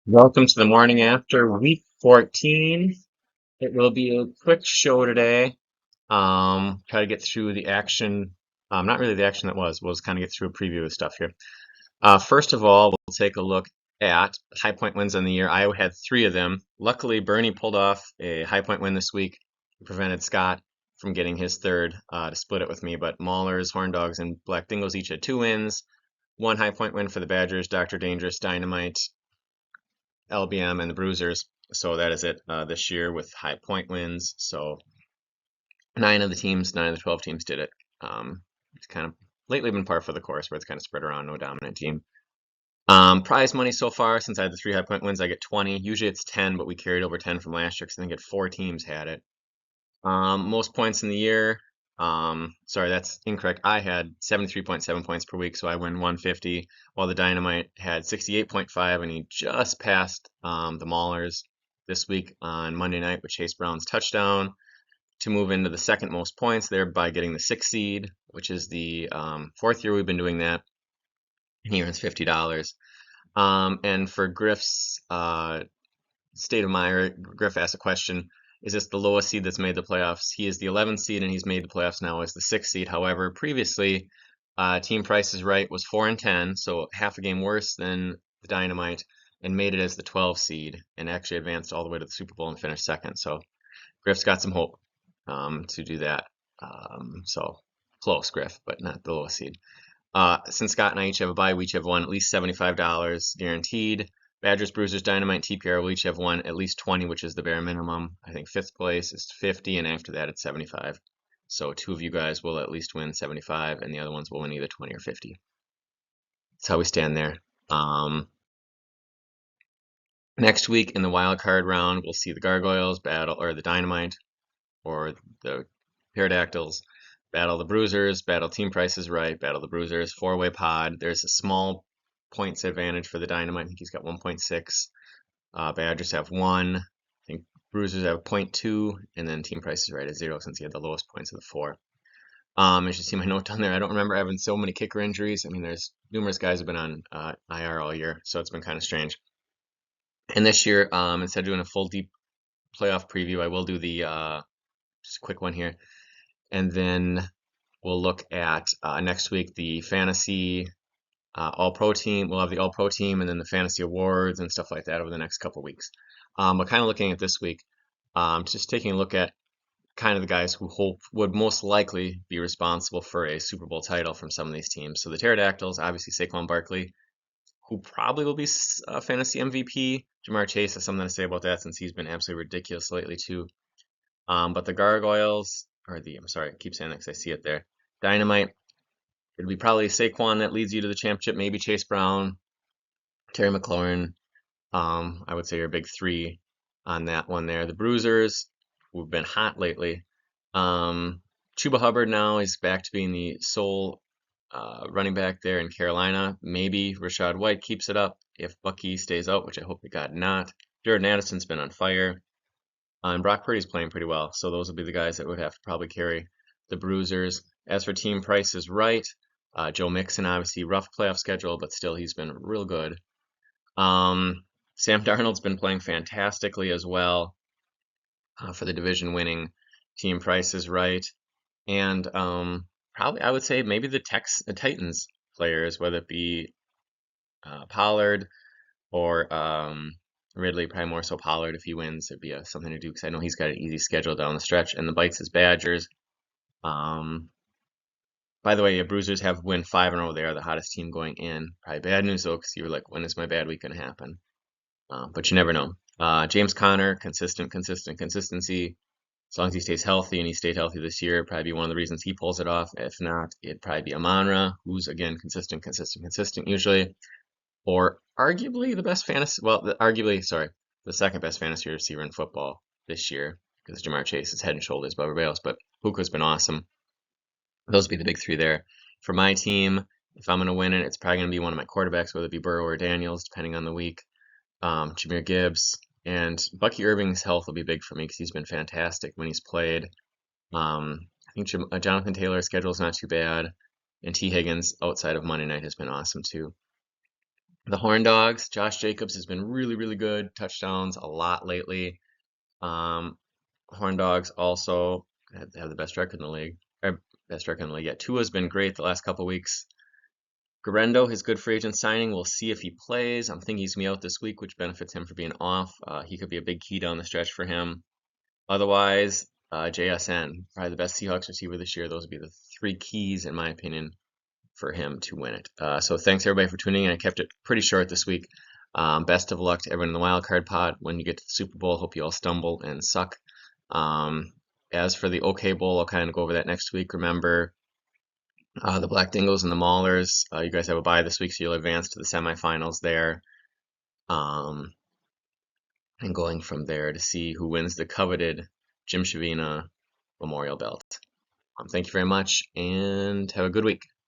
Welcome to the morning after week 14. It will be a quick show today. Try to get through the action. Not really the action that was. We'll just kind of get through a preview of stuff here. First of all, we'll take a look at high point wins on the year. I had three of them. Luckily, Bernie pulled off a high point win this week. He prevented Scott from getting his third to split it with me. But Maulers, Horn Dogs, and Black Dingles each had two wins. One high point win for the Badgers, Dr. Dangerous, Dynamite, LBM, and the Bruisers. So that is it this year with high point wins. So nine of the 12 teams did it. It's kind of lately been par for the course where it's kind of spread around, no dominant team. Prize money so far, since I had the three high point wins, I get 20. Usually it's 10, but we carried over 10 from last year because I think four teams had it. Most points in the year. Sorry, that's incorrect. I had 73.7 points per week, so I win 150, while the Dynamite had 68.5, and he just passed the Maulers this week on Monday night with Chase Brown's touchdown to move into the second most points, thereby getting the sixth seed, which is the fourth year we've been doing that. And he earns $50. And for Griff's state of mind, Griff asked a question. Is this the lowest seed that's made the playoffs? He is the 11th seed, and he's made the playoffs now as the sixth seed. However, previously, Team Price is Right was 4-10, so half a game worse than the Dynamite, and made it as the 12th seed, and actually advanced all the way to the Super Bowl and finished second. So Griff's got some hope to do that. So close, Griff, but not the lowest seed. Since Scott and I each have a bye, we each have won at least $75 guaranteed. Badgers, Bruisers, Dynamite, and TPR will each have won at least 20, which is the bare minimum. I think fifth place is 50, and after that it's 75. So two of you guys will at least win 75, and the other ones will win either 20 or 50. That's how we stand there. Next week in the wild card round, we'll see the Gargoyles battle, or the Dynamite, or the Pterodactyls battle the Bruisers, battle Team Price is Right, battle the Bruisers, four-way pod. There's a small points advantage for the Dynamite. I think he's got 1.6. Badgers have 1. I think Bruisers have 0.2, and then Team Price is Right at 0 since he had the lowest points of the four. As you see my note down there, I don't remember having so many kicker injuries. I mean, there's numerous guys who've been on IR all year, so it's been kind of strange. And this year, instead of doing a full deep playoff preview, I will do the just a quick one here. And then we'll look at next week the fantasy all-pro team. We'll have the all-pro team and then the fantasy awards and stuff like that over the next couple of weeks. But kind of looking at this week, just taking a look at kind of the guys who would most likely be responsible for a Super Bowl title from some of these teams. So the Pterodactyls, obviously Saquon Barkley, who probably will be a fantasy MVP. Jamar Chase has something to say about that since he's been absolutely ridiculous lately too. But the Gargoyles, I'm sorry, I keep saying that because I see it there. Dynamite, it'd be probably Saquon that leads you to the championship, maybe Chase Brown, Terry McLaurin. I would say your big three on that one there. The Bruisers, who've been hot lately. Chuba Hubbard now is back to being the sole running back there in Carolina. Maybe Rashad White keeps it up if Bucky stays out, which I hope to God not. Jordan Addison's been on fire. And Brock Purdy's playing pretty well, so those will be the guys that would have to probably carry the Bruisers. As for Team Price is Right, Joe Mixon, obviously rough playoff schedule, but still he's been real good. Sam Darnold's been playing fantastically as well for the division winning Team Price is Right. And probably I would say maybe the Titans players, whether it be Pollard or Ridley, probably more so Pollard if he wins. It'd be something to do because I know he's got an easy schedule down the stretch. And the Bites is Badgers. By the way, Bruisers have win 5 in a row. They are the hottest team going in. Probably bad news though, because you were like, when is my bad week going to happen? But you never know. James Conner, consistency. As long as he stays healthy, and he stayed healthy this year, it'd probably be one of the reasons he pulls it off. If not, it'd probably be Amon-Ra, who's again consistent usually. Or arguably the best fantasy, the second best fantasy receiver in football this year, because Jamar Chase is head and shoulders above everybody else, but Puka's been awesome. Those would be the big three there. For my team, if I'm going to win it, it's probably going to be one of my quarterbacks, whether it be Burrow or Daniels, depending on the week. Jahmyr Gibbs, and Bucky Irving's health will be big for me because he's been fantastic when he's played. I think Jonathan Taylor's schedule is not too bad, and T. Higgins outside of Monday night has been awesome too. The Horn Dogs, Josh Jacobs has been really, really good. Touchdowns a lot lately. Um, Horn Dogs also have the best record in the league. Or best record in the league. Yeah, Tua's been great the last couple weeks. Guerrero, his good free agent signing. We'll see if he plays. I'm thinking he's going to be out this week, which benefits him for being off. He could be a big key down the stretch for him. Otherwise, JSN, probably the best Seahawks receiver this year. Those would be the three keys, in my opinion, for him to win it. So thanks everybody for tuning in. I kept it pretty short this week. Best of luck to everyone in the Wild Card Pod when you get to the Super Bowl. Hope you all stumble and suck. As for the OK Bowl, I'll kind of go over that next week. Remember, the Black Dingles and the Maulers. You guys have a bye this week, so you'll advance to the semifinals there. Um, and going from there to see who wins the coveted Jim Shavina Memorial Belt. Thank you very much, and have a good week.